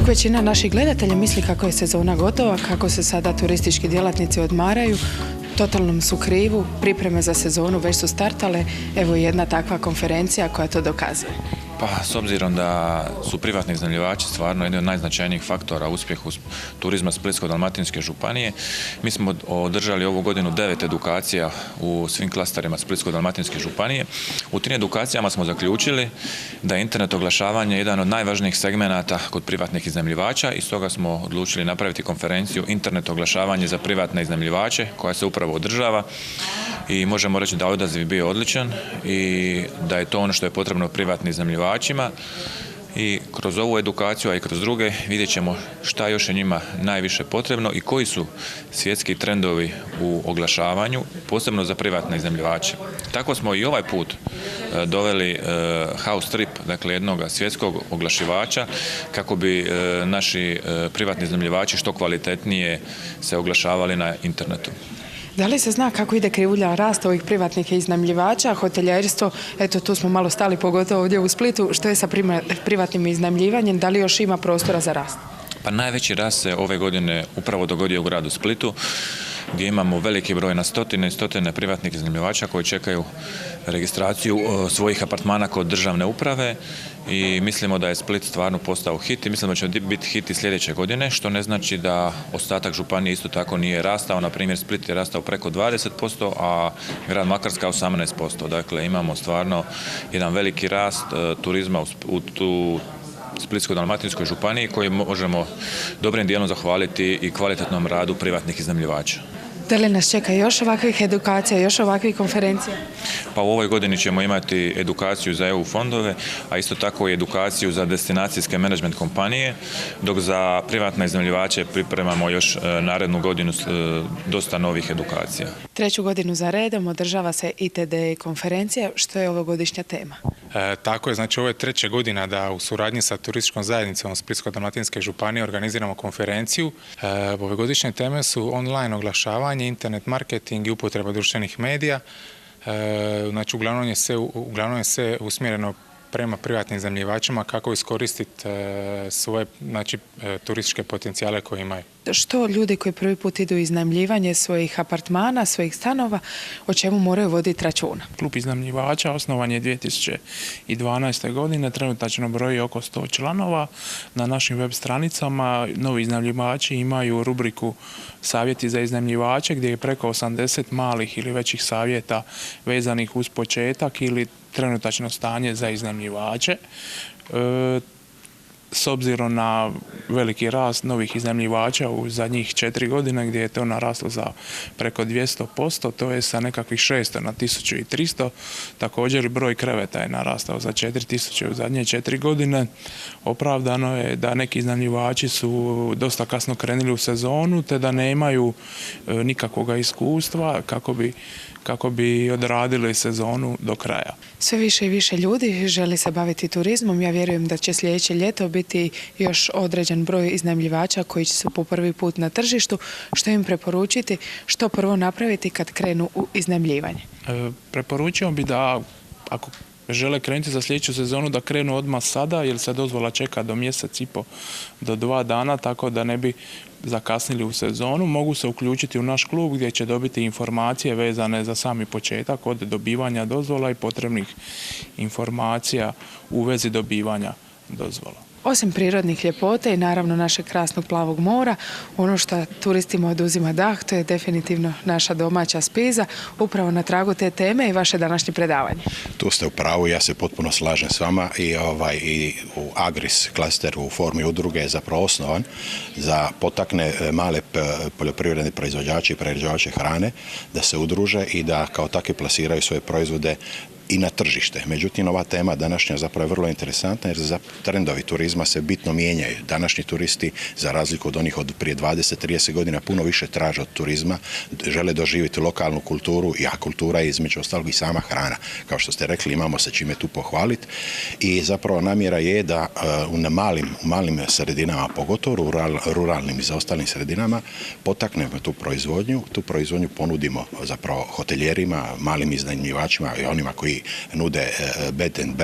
Dok većina naših gledatelja misli kako je sezona gotova, kako se sada turistički djelatnici odmaraju, totalnom su krivu, pripreme za sezonu već su startale, evo jedna takva konferencija koja to dokazuje. Pa, s obzirom da su privatni iznajmljivači stvarno jedan od najznačajnijih faktora uspjehu turizma Splitsko-dalmatinske županije, mi smo održali ovu godinu 9 edukacija u svim klasterima Splitsko-dalmatinske županije. U tim edukacijama smo zaključili da je internet oglašavanje jedan od najvažnijih segmenata kod privatnih iznajmljivača i stoga smo odlučili napraviti konferenciju Internet oglašavanje za privatne iznajmljivače koja se upravo održava i možemo reći da odaziv je bio odličan i da je to ono što je potrebno privatnim iznajmljivačima i kroz ovu edukaciju, a i kroz druge vidjet ćemo šta još je njima najviše potrebno i koji su svjetski trendovi u oglašavanju, posebno za privatne iznajmljivače. Tako smo i ovaj put doveli House Trip, dakle jednog svjetskog oglašivača, kako bi naši privatni iznajmljivači što kvalitetnije se oglašavali na internetu. Da li se zna kako ide krivulja rasta ovih privatnih iznajmljivača, hoteljerstvo, eto tu smo malo stali, pogotovo ovdje u Splitu, što je sa privatnim iznajmljivanjem, da li još ima prostora za rast? Pa najveći rast se ove godine upravo dogodio u gradu Splitu, gdje imamo veliki broj na stotine i stotine privatnih iznajmljivača koji čekaju registraciju svojih apartmana kod državne uprave i mislimo da je Split stvarno postao hit i mislimo da će biti hit i sljedeće godine, što ne znači da ostatak županije isto tako nije rastao. Na primjer, Split je rastao preko 20%, a grad Makarska 18%. Dakle, imamo stvarno jedan veliki rast turizma u Splitsko-dalmatinskoj županiji koji možemo dobrim dijelom zahvaliti i kvalitetnom radu privatnih iznajmljivača. Da li nas čeka još ovakvih edukacija, još ovakvih konferencija? Pa u ovoj godini ćemo imati edukaciju za EU fondove, a isto tako i edukaciju za destinacijske menadžment kompanije, dok za privatne iznajmljivače pripremamo još narednu godinu dosta novih edukacija. 3. godinu za redom održava se ITD konferencija, što je ovogodišnja tema. Tako je, znači ovo je 3. godina da u suradnji sa turističkom zajednicom Splitsko-dalmatinske županije organiziramo konferenciju. Ovogodišnje teme su online oglašavanje, internet marketing i upotreba društvenih medija. Znači uglavnom je sve usmjereno prema privatnim iznajmljivačima kako iskoristiti svoje turističke potencijale koje imaju. Što ljudi koji prvi put idu iznajmljivanje svojih apartmana, svojih stanova, o čemu moraju voditi računa? Klub iznajmljivača osnovan je 2012. godine, trenutačno broji oko 100 članova. Na našim web stranicama novi iznajmljivači imaju rubriku Savjeti za iznajmljivače gdje je preko 80 malih ili većih savjeta vezanih uz početak ili trenutačno stanje za iznajmljivače. S obzirom na veliki rast novih iznajmljivača u zadnjih 4 godine gdje je to naraslo za preko 200%, to je sa nekakvih 600 na 1300. Također broj kreveta je narastao za 4000 u zadnje 4 godine. Opravdano je da neki iznajmljivači su dosta kasno krenuli u sezonu te da nemaju nikakvog iskustva kako bi odradili sezonu do kraja. Sve više i više ljudi želi se baviti turizmom. Ja vjerujem da će sljedeće ljeto biti još određen broj iznajmljivača koji će se po prvi put na tržištu. Što im preporučiti? Što prvo napraviti kad krenu u iznajmljivanje? Preporučio bi da ako žele krenuti za sljedeću sezonu da krenu odmah sada jer se dozvola čeka do mjesec i po do 2 dana, tako da ne bi zakasnili u sezonu. Mogu se uključiti u naš klub gdje će dobiti informacije vezane za sami početak od dobivanja dozvola i potrebnih informacija u vezi dobivanja dozvola. Osim prirodnih ljepota i naravno našeg krasnog plavog mora, ono što turistima oduzima dah, to je definitivno naša domaća spiza. Upravo na tragu te teme i vaše današnje predavanje. Tu ste u pravu, ja se potpuno slažem s vama i u Agris klasteru u formi udruge je zapravo osnovan za potakne male poljoprivredne proizvođače i prerađivače hrane da se udruže i da kao takvi plasiraju svoje proizvode i na tržište. Međutim, ova tema današnja zapravo je vrlo interesantna jer trendovi turizma se bitno mijenjaju. Današnji turisti, za razliku od onih od prije 20-30 godina, puno više traže od turizma, žele doživjeti lokalnu kulturu, a kultura je između ostalog i sama hrana. Kao što ste rekli, imamo se čime tu pohvaliti i zapravo namjera je da u malim sredinama, pogotovo ruralnim i zaostalim sredinama, potaknemo tu proizvodnju ponudimo zapravo hoteljerima, malim iznajmljivačima i onima koji koji nude bed and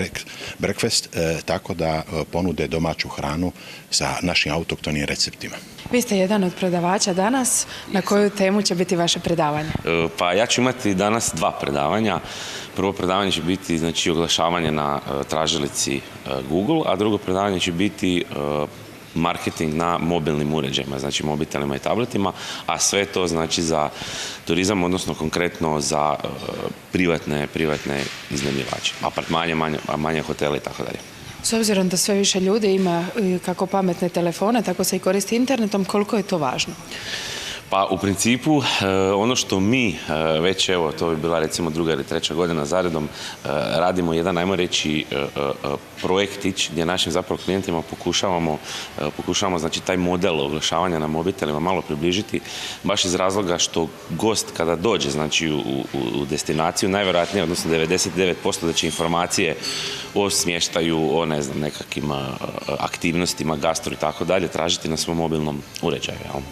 breakfast, tako da ponude domaću hranu sa našim autoktonim receptima. Vi ste jedan od predavača danas. Na koju temu će biti vaše predavanje? Pa ja ću imati danas 2 predavanja. Prvo predavanje će biti znači, oglašavanje na tražilici Google, a drugo predavanje će biti marketing na mobilnim uređajima, znači mobitelima i tabletima, a sve to znači za turizam, odnosno konkretno za privatne iznajmljivače, apartmane, manje hotele i tako dalje. S obzirom da sve više ljudi ima kako pametne telefone, tako se i koristi internetom, koliko je to važno? Pa u principu ono što mi već, evo, to bi bila recimo 2. ili 3. godina zaredom, radimo jedan, ajmo reći, projektić gdje našim zapravo klijentima pokušavamo znači taj model oglašavanja na mobitelima malo približiti, baš iz razloga što gost kada dođe znači u destinaciju, najvjerojatnije, odnosno 99% da će informacije o smještaju, o ne znam, nekakvim aktivnostima, gastro i tako dalje, tražiti na svom mobilnom uređaju. Jel?